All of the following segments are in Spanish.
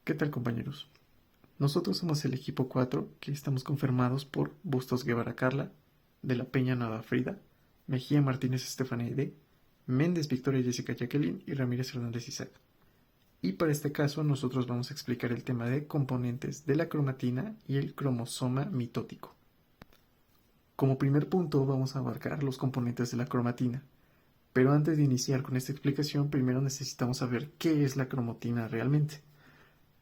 ¿Qué tal, compañeros? Nosotros somos el equipo 4 que estamos conformados por Bustos Guevara Carla, De la Peña Nava Frida, Mejía Martínez Estefanide, Méndez Victoria Jessica Jacqueline y Ramírez Hernández Isaac. Y para este caso nosotros vamos a explicar el tema de componentes de la cromatina y el cromosoma mitótico. Como primer punto vamos a abarcar los componentes de la cromatina, pero antes de iniciar con esta explicación primero necesitamos saber qué es la cromatina realmente.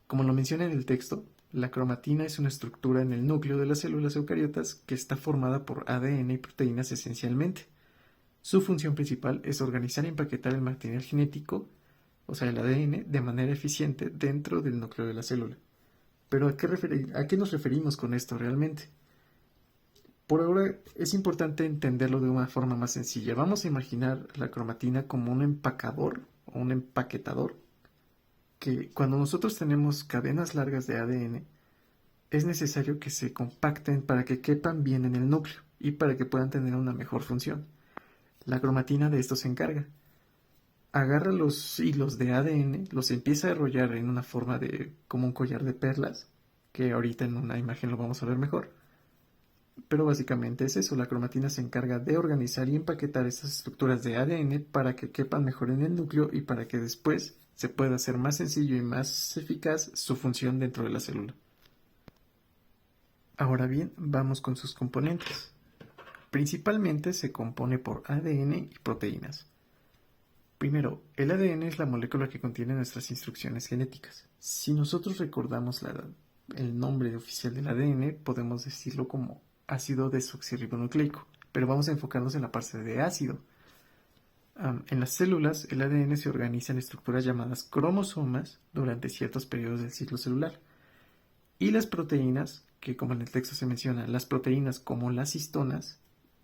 Como lo menciona en el texto, la cromatina es una estructura en el núcleo de las células eucariotas que está formada por ADN y proteínas esencialmente. Su función principal es organizar y empaquetar el material genético, o sea, el ADN, de manera eficiente dentro del núcleo de la célula. Pero ¿a qué nos referimos con esto realmente? Por ahora es importante entenderlo de una forma más sencilla. Vamos a imaginar la cromatina como un empacador o un empaquetador que cuando nosotros tenemos cadenas largas de ADN, es necesario que se compacten para que quepan bien en el núcleo y para que puedan tener una mejor función. La cromatina de esto se encarga. Agarra los hilos de ADN, los empieza a enrollar en una forma de como un collar de perlas, que ahorita en una imagen lo vamos a ver mejor. Pero básicamente es eso, la cromatina se encarga de organizar y empaquetar estas estructuras de ADN para que quepan mejor en el núcleo y para que después se pueda hacer más sencillo y más eficaz su función dentro de la célula. Ahora bien, vamos con sus componentes. Principalmente se compone por ADN y proteínas. Primero, el ADN es la molécula que contiene nuestras instrucciones genéticas. Si nosotros recordamos el nombre oficial del ADN, podemos decirlo como ácido desoxirribonucleico, pero vamos a enfocarnos en la parte de ácido. En las células, el ADN se organiza en estructuras llamadas cromosomas durante ciertos periodos del ciclo celular. Y las proteínas, que como en el texto se menciona, las proteínas como las histonas,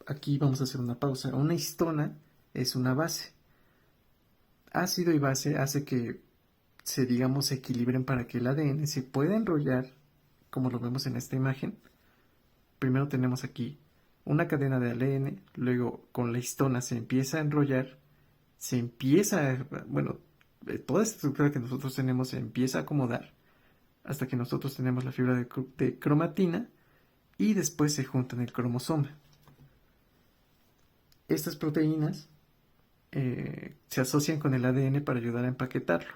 aquí vamos a hacer una pausa. Una histona es una base. Ácido y base hace que se equilibren para que el ADN se pueda enrollar, como lo vemos en esta imagen. Primero tenemos aquí una cadena de ADN, luego con la histona se empieza a enrollar, toda esta estructura que nosotros tenemos se empieza a acomodar hasta que nosotros tenemos la fibra de cromatina y después se juntan el cromosoma. Estas proteínas se asocian con el ADN para ayudar a empaquetarlo.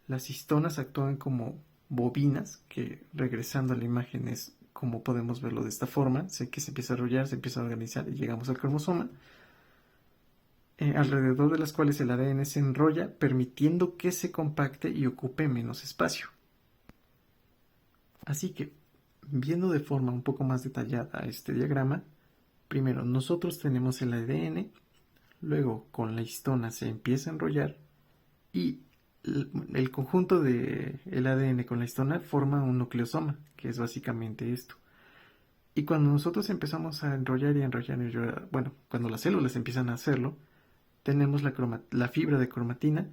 Las histonas actúan como bobinas, que regresando a la imagen es como podemos verlo de esta forma, sé que se empieza a enrollar, se empieza a organizar y llegamos al cromosoma, alrededor de las cuales el ADN se enrolla, permitiendo que se compacte y ocupe menos espacio. Así que, viendo de forma un poco más detallada este diagrama, primero nosotros tenemos el ADN, luego con la histona se empieza a enrollar y el conjunto del ADN con la histona forma un nucleosoma, que es básicamente esto. Y cuando nosotros empezamos a enrollar y enrollar, cuando las células empiezan a hacerlo, tenemos la fibra de cromatina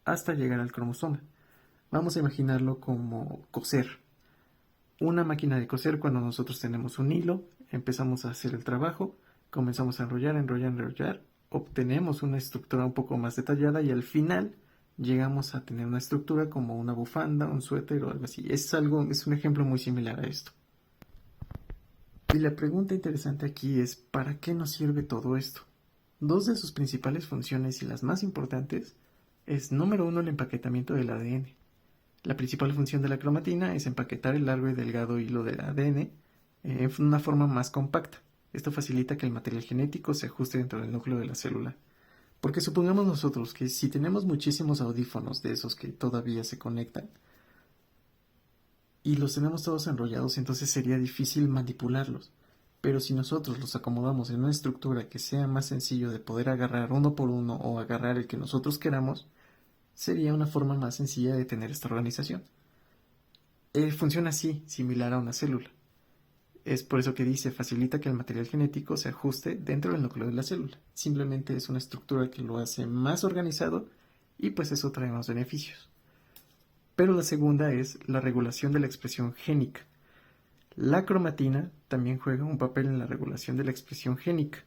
hasta llegar al cromosoma. Vamos a imaginarlo como coser. Una máquina de coser, cuando nosotros tenemos un hilo, empezamos a hacer el trabajo, comenzamos a enrollar, obtenemos una estructura un poco más detallada y al final llegamos a tener una estructura como una bufanda, un suéter o algo así. Es un ejemplo muy similar a esto. Y la pregunta interesante aquí es, ¿para qué nos sirve todo esto? Dos de sus principales funciones y las más importantes es, número uno, el empaquetamiento del ADN. La principal función de la cromatina es empaquetar el largo y delgado hilo del ADN en una forma más compacta. Esto facilita que el material genético se ajuste dentro del núcleo de la célula. Porque supongamos nosotros que si tenemos muchísimos audífonos de esos que todavía se conectan y los tenemos todos enrollados, entonces sería difícil manipularlos. Pero si nosotros los acomodamos en una estructura que sea más sencillo de poder agarrar uno por uno o agarrar el que nosotros queramos, sería una forma más sencilla de tener esta organización. Funciona así, similar a una célula. Es por eso que dice, facilita que el material genético se ajuste dentro del núcleo de la célula. Simplemente es una estructura que lo hace más organizado y pues eso trae más beneficios. Pero la segunda es la regulación de la expresión génica. La cromatina también juega un papel en la regulación de la expresión génica.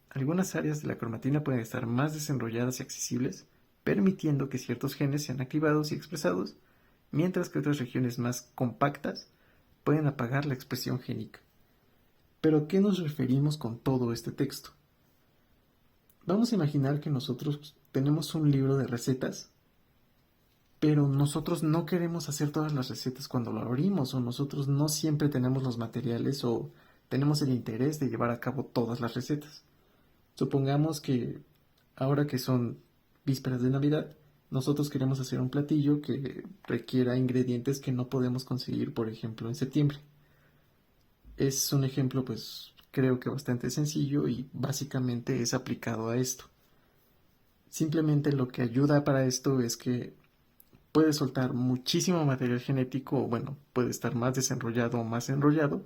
Algunas áreas de la cromatina pueden estar más desenrolladas y accesibles, permitiendo que ciertos genes sean activados y expresados, mientras que otras regiones más compactas pueden apagar la expresión génica. ¿Pero a qué nos referimos con todo este texto? Vamos a imaginar que nosotros tenemos un libro de recetas, pero nosotros no queremos hacer todas las recetas cuando lo abrimos, o nosotros no siempre tenemos los materiales o tenemos el interés de llevar a cabo todas las recetas. Supongamos que ahora que son vísperas de Navidad, nosotros queremos hacer un platillo que requiera ingredientes que no podemos conseguir, por ejemplo, en septiembre. Es un ejemplo, pues, creo que bastante sencillo y básicamente es aplicado a esto. Simplemente lo que ayuda para esto es que puede soltar muchísimo material genético, o bueno, puede estar más desenrollado o más enrollado,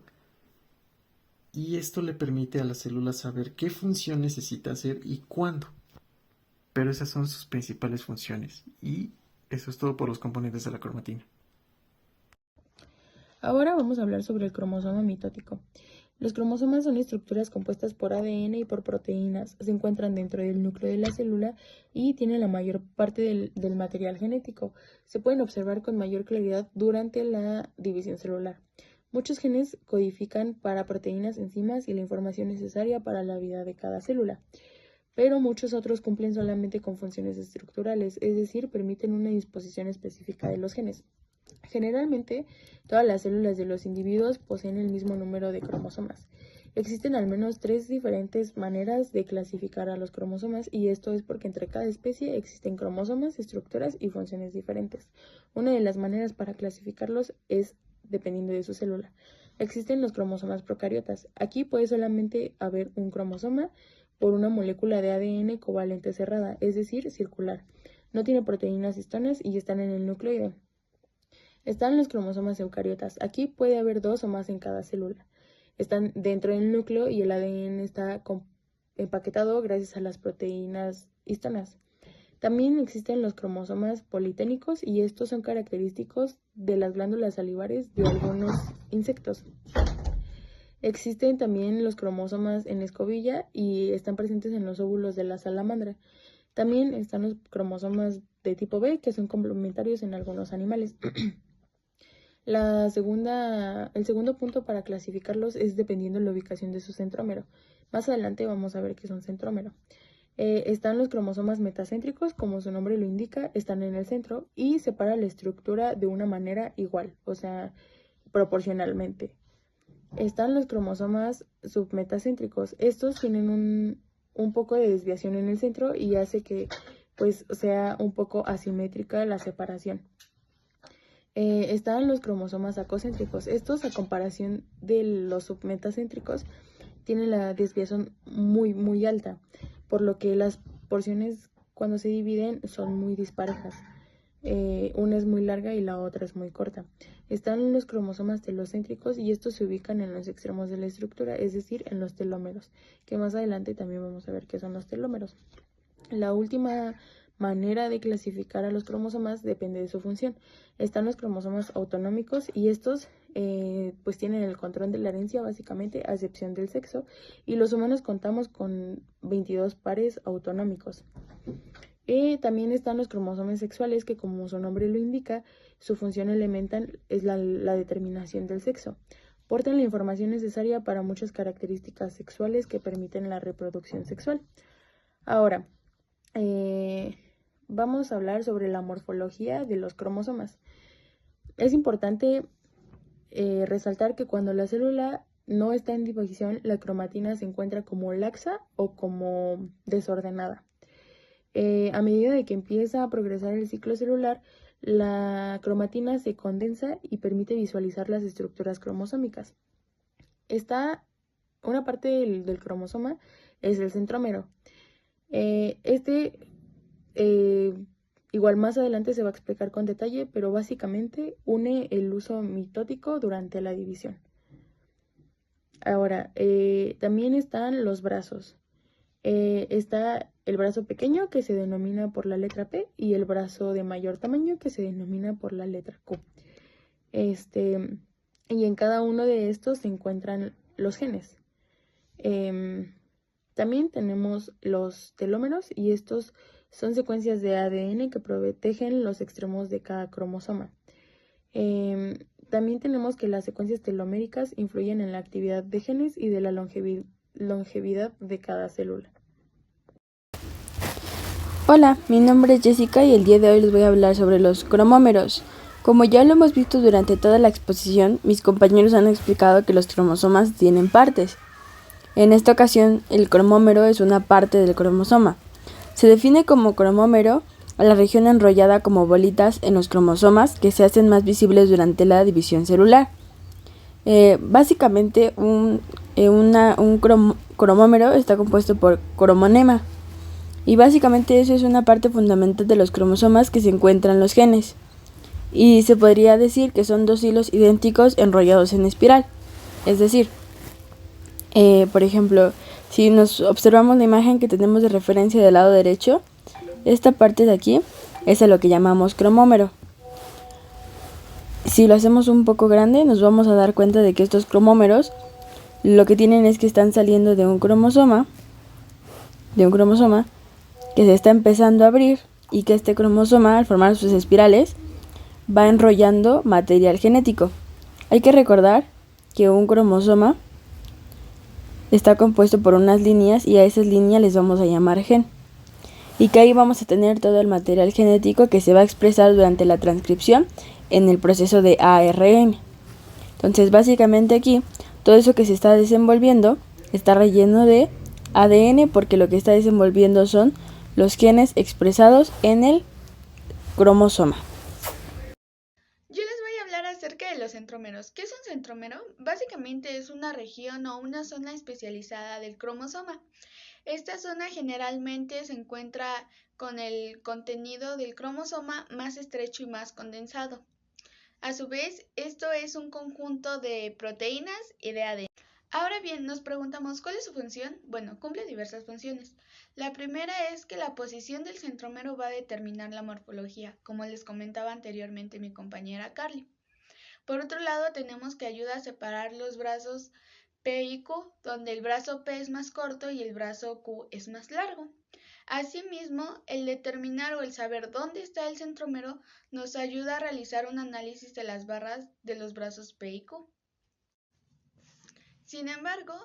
y esto le permite a la célula saber qué función necesita hacer y cuándo. Pero esas son sus principales funciones, y eso es todo por los componentes de la cromatina. Ahora vamos a hablar sobre el cromosoma mitótico. Los cromosomas son estructuras compuestas por ADN y por proteínas. Se encuentran dentro del núcleo de la célula y tienen la mayor parte del material genético. Se pueden observar con mayor claridad durante la división celular. Muchos genes codifican para proteínas, enzimas y la información necesaria para la vida de cada célula, pero muchos otros cumplen solamente con funciones estructurales, es decir, permiten una disposición específica de los genes. Generalmente, todas las células de los individuos poseen el mismo número de cromosomas. Existen al menos 3 diferentes maneras de clasificar a los cromosomas, y esto es porque entre cada especie existen cromosomas, estructuras y funciones diferentes. Una de las maneras para clasificarlos es dependiendo de su célula. Existen los cromosomas procariotas. Aquí puede solamente haber un cromosoma por una molécula de ADN covalente cerrada, es decir, circular. No tiene proteínas histonas y están en el nucleoide. Están los cromosomas eucariotas. Aquí puede haber 2 o más en cada célula. Están dentro del núcleo y el ADN está empaquetado gracias a las proteínas histonas. También existen los cromosomas politénicos, y estos son característicos de las glándulas salivares de algunos insectos. Existen también los cromosomas en escobilla y están presentes en los óvulos de la salamandra. También están los cromosomas de tipo B, que son complementarios en algunos animales. El segundo punto para clasificarlos es dependiendo de la ubicación de su centrómero. Más adelante vamos a ver qué es un centrómero. Están los cromosomas metacéntricos, como su nombre lo indica, están en el centro y separan la estructura de una manera igual, o sea, proporcionalmente. Están los cromosomas submetacéntricos. Estos tienen un poco de desviación en el centro y hace que pues sea un poco asimétrica la separación. Están los cromosomas acocéntricos. Estos, a comparación de los submetacéntricos, tienen la desviación muy alta, por lo que las porciones cuando se dividen son muy disparejas. Una es muy larga y la otra es muy corta. Están los cromosomas telocéntricos y estos se ubican en los extremos de la estructura, es decir, en los telómeros, que más adelante también vamos a ver qué son los telómeros. La última manera de clasificar a los cromosomas depende de su función. Están los cromosomas autonómicos y estos pues tienen el control de la herencia básicamente, a excepción del sexo, y los humanos contamos con 22 pares autonómicos. También están los cromosomas sexuales, que como su nombre lo indica, su función elemental es la determinación del sexo. Portan la información necesaria para muchas características sexuales que permiten la reproducción sexual. Ahora, vamos a hablar sobre la morfología de los cromosomas. Es importante resaltar que cuando la célula no está en división, la cromatina se encuentra como laxa o como desordenada. A medida de que empieza a progresar el ciclo celular, la cromatina se condensa y permite visualizar las estructuras cromosómicas. Una parte del cromosoma es el centrómero. Igual más adelante se va a explicar con detalle, pero básicamente une el uso mitótico durante la división. Ahora, también están los brazos. Está el brazo pequeño, que se denomina por la letra P, y el brazo de mayor tamaño, que se denomina por la letra Q. Y en cada uno de estos se encuentran los genes. También tenemos los telómeros, y estos son secuencias de ADN que protegen los extremos de cada cromosoma. También tenemos que las secuencias teloméricas influyen en la actividad de genes y de la longevidad de cada célula. Hola, mi nombre es Jessica y el día de hoy les voy a hablar sobre los cromómeros. Como ya lo hemos visto durante toda la exposición, mis compañeros han explicado que los cromosomas tienen partes. En esta ocasión, el cromómero es una parte del cromosoma. Se define como cromómero a la región enrollada como bolitas en los cromosomas que se hacen más visibles durante la división celular. Básicamente, un cromómero está compuesto por cromonema. Y básicamente eso es una parte fundamental de los cromosomas que se encuentran en los genes. Y se podría decir que son dos hilos idénticos enrollados en espiral. Es decir, por ejemplo, si nos observamos la imagen que tenemos de referencia del lado derecho, esta parte de aquí es a lo que llamamos cromómero. Si lo hacemos un poco grande, nos vamos a dar cuenta de que estos cromómeros lo que tienen es que están saliendo de un cromosoma que se está empezando a abrir y que este cromosoma, al formar sus espirales, va enrollando material genético. Hay que recordar que un cromosoma está compuesto por unas líneas y a esas líneas les vamos a llamar gen. Y que ahí vamos a tener todo el material genético que se va a expresar durante la transcripción en el proceso de ARN. Entonces, básicamente aquí, todo eso que se está desenvolviendo está relleno de ADN porque lo que está desenvolviendo son los genes expresados en el cromosoma. Yo les voy a hablar acerca de los centrómeros. ¿Qué es un centrómero? Básicamente es una región o una zona especializada del cromosoma. Esta zona generalmente se encuentra con el contenido del cromosoma más estrecho y más condensado. A su vez, esto es un conjunto de proteínas y de ADN. Ahora bien, nos preguntamos ¿cuál es su función? Bueno, cumple diversas funciones. La primera es que la posición del centrómero va a determinar la morfología, como les comentaba anteriormente mi compañera Carly. Por otro lado, tenemos que ayuda a separar los brazos P y Q, donde el brazo P es más corto y el brazo Q es más largo. Asimismo, el determinar o el saber dónde está el centrómero nos ayuda a realizar un análisis de las barras de los brazos P y Q. Sin embargo,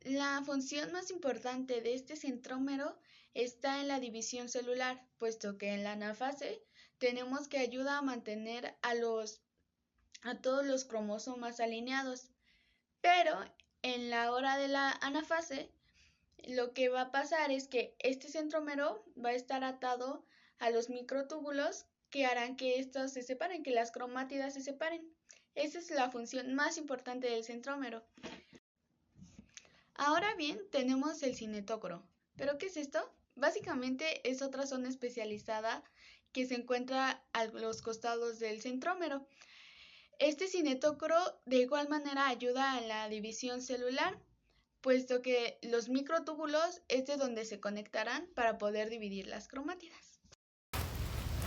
la función más importante de este centrómero está en la división celular, puesto que en la anafase tenemos que ayuda a mantener a todos los cromosomas alineados. Pero en la hora de la anafase, lo que va a pasar es que este centrómero va a estar atado a los microtúbulos que harán que estos se separen, que las cromátidas se separen. Esa es la función más importante del centrómero. Ahora bien, tenemos el cinetócoro. ¿Pero qué es esto? Básicamente es otra zona especializada que se encuentra a los costados del centrómero. Este cinetócoro de igual manera ayuda a la división celular, puesto que los microtúbulos es de donde se conectarán para poder dividir las cromátidas.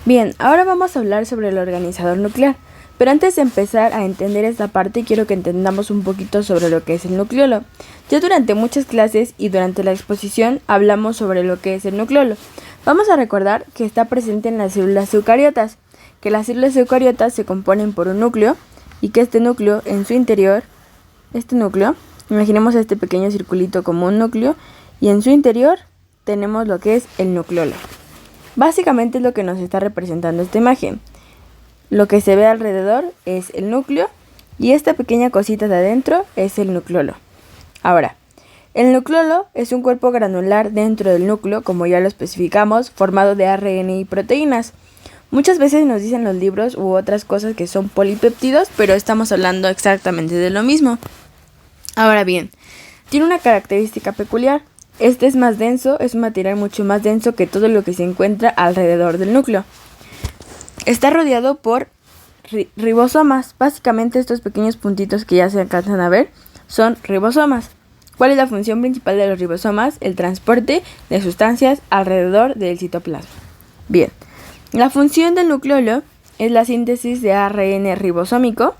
Bien, ahora vamos a hablar sobre el organizador nuclear. Pero antes de empezar a entender esta parte, quiero que entendamos un poquito sobre lo que es el nucleolo. Ya durante muchas clases y durante la exposición hablamos sobre lo que es el nucleolo. Vamos a recordar que está presente en las células eucariotas, que las células eucariotas se componen por un núcleo y que este núcleo en su interior, imaginemos este pequeño circulito como un núcleo y en su interior tenemos lo que es el nucleolo. Básicamente es lo que nos está representando esta imagen. Lo que se ve alrededor es el núcleo y esta pequeña cosita de adentro es el nucleolo. Ahora, el nucleolo es un cuerpo granular dentro del núcleo, como ya lo especificamos, formado de ARN y proteínas. Muchas veces nos dicen los libros u otras cosas que son polipéptidos, pero estamos hablando exactamente de lo mismo. Ahora bien, tiene una característica peculiar. Este es más denso, es un material mucho más denso que todo lo que se encuentra alrededor del núcleo. Está rodeado por ribosomas. Básicamente estos pequeños puntitos que ya se alcanzan a ver son ribosomas. ¿Cuál es la función principal de los ribosomas? El transporte de sustancias alrededor del citoplasma. Bien, la función del nucleolo es la síntesis de ARN ribosómico,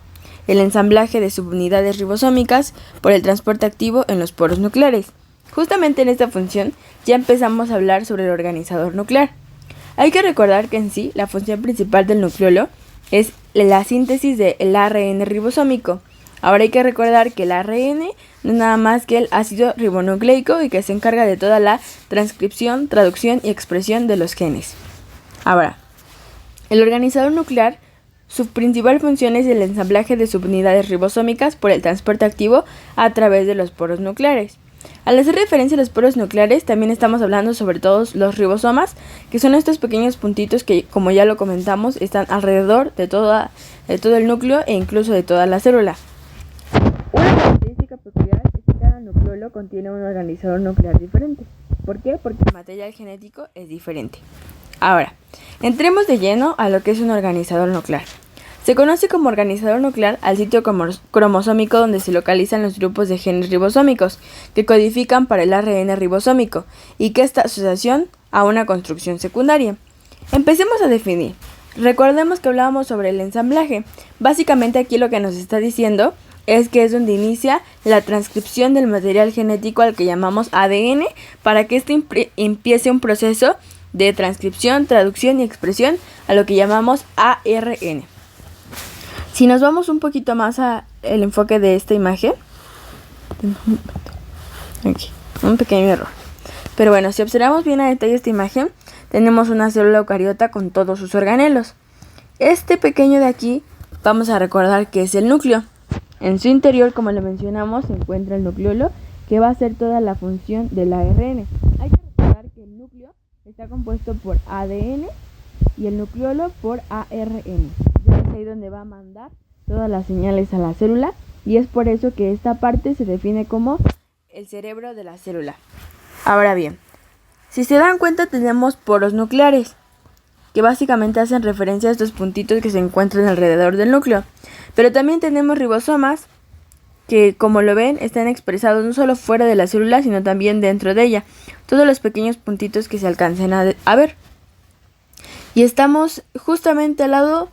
el ensamblaje de subunidades ribosómicas por el transporte activo en los poros nucleares. Justamente en esta función ya empezamos a hablar sobre el organizador nuclear. Hay que recordar que en sí la función principal del nucleolo es la síntesis del ARN ribosómico. Ahora hay que recordar que el ARN no es nada más que el ácido ribonucleico y que se encarga de toda la transcripción, traducción y expresión de los genes. Ahora, el organizador nuclear, su principal función es el ensamblaje de subunidades ribosómicas por el transporte activo a través de los poros nucleares. Al hacer referencia a los poros nucleares, también estamos hablando sobre todos los ribosomas, que son estos pequeños puntitos que, como ya lo comentamos, están alrededor de todo el núcleo e incluso de toda la célula. Una característica peculiar es que cada nucleolo contiene un organizador nuclear diferente. ¿Por qué? Porque el material genético es diferente. Ahora, entremos de lleno a lo que es un organizador nuclear. Se conoce como organizador nuclear al sitio cromosómico donde se localizan los grupos de genes ribosómicos que codifican para el ARN ribosómico y que esta asociación a una construcción secundaria. Empecemos a definir. Recordemos que hablábamos sobre el ensamblaje. Básicamente aquí lo que nos está diciendo es que es donde inicia la transcripción del material genético al que llamamos ADN para que este empiece un proceso de transcripción, traducción y expresión a lo que llamamos ARN. Si nos vamos un poquito más al enfoque de esta imagen, aquí, un pequeño error. Pero bueno, si observamos bien a detalle esta imagen, tenemos una célula eucariota con todos sus organelos. Este pequeño de aquí, vamos a recordar que es el núcleo. En su interior, como lo mencionamos, se encuentra el nucleolo, que va a hacer toda la función del ARN. Hay que recordar que el núcleo está compuesto por ADN y el nucleolo por ARN. Es ahí donde va a mandar todas las señales a la célula y es por eso que esta parte se define como el cerebro de la célula. Ahora bien, si se dan cuenta tenemos poros nucleares que básicamente hacen referencia a estos puntitos que se encuentran alrededor del núcleo, pero también tenemos ribosomas que, como lo ven, están expresados no solo fuera de la célula sino también dentro de ella, todos los pequeños puntitos que se alcancen a ver. Y estamos justamente al lado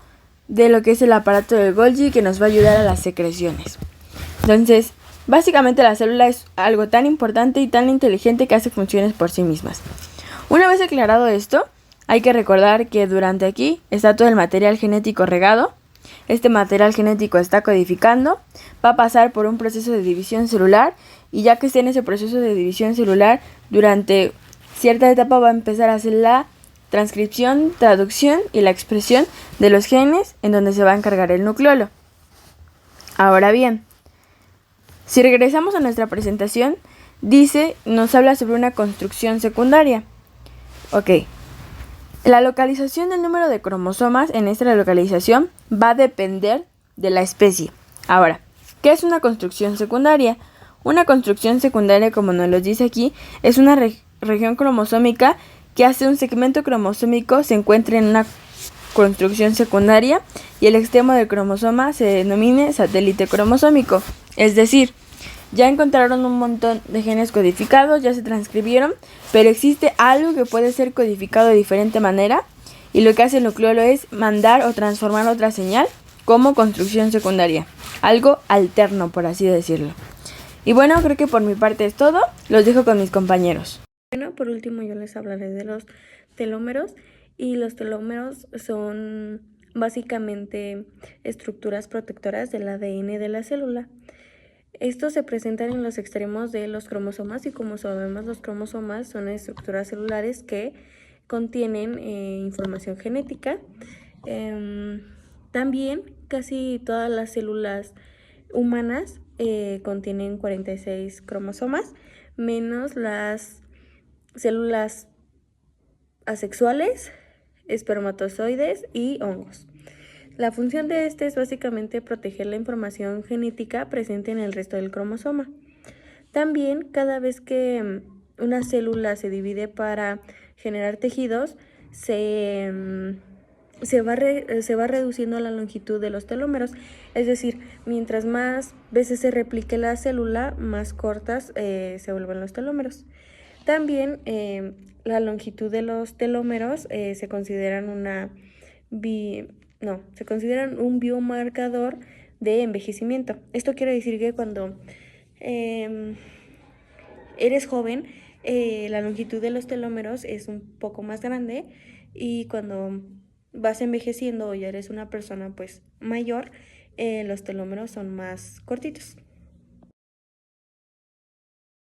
de lo que es el aparato de Golgi que nos va a ayudar a las secreciones. Entonces, básicamente la célula es algo tan importante y tan inteligente que hace funciones por sí mismas. Una vez aclarado esto, hay que recordar que durante aquí está todo el material genético regado. Este material genético está codificando, va a pasar por un proceso de división celular y ya que esté en ese proceso de división celular, durante cierta etapa va a empezar a hacer la transcripción, traducción y la expresión de los genes en donde se va a encargar el nucleolo. Ahora bien, si regresamos a nuestra presentación, nos habla sobre una construcción secundaria. Ok, la localización del número de cromosomas en esta localización va a depender de la especie. Ahora, ¿qué es una construcción secundaria? Una construcción secundaria, como nos lo dice aquí, es una región cromosómica que hace un segmento cromosómico se encuentre en una construcción secundaria y el extremo del cromosoma se denomine satélite cromosómico. Es decir, ya encontraron un montón de genes codificados, ya se transcribieron, pero existe algo que puede ser codificado de diferente manera y lo que hace el nucleolo es mandar o transformar otra señal como construcción secundaria, algo alterno por así decirlo. Y bueno, creo que por mi parte es todo, los dejo con mis compañeros. Bueno, por último yo les hablaré de los telómeros y los telómeros son básicamente estructuras protectoras del ADN de la célula. Estos se presentan en los extremos de los cromosomas y como sabemos los cromosomas son estructuras celulares que contienen información genética. También casi todas las células humanas contienen 46 cromosomas, menos las células asexuales, espermatozoides y hongos. La función de este es básicamente proteger la información genética presente en el resto del cromosoma. También, cada vez que una célula se divide para generar tejidos, se va reduciendo la longitud de los telómeros. Es decir, mientras más veces se replique la célula, más cortas se vuelven los telómeros. También la longitud de los telómeros se consideran un biomarcador de envejecimiento. Esto quiere decir que cuando eres joven, la longitud de los telómeros es un poco más grande y cuando vas envejeciendo o ya eres una persona pues mayor, los telómeros son más cortitos.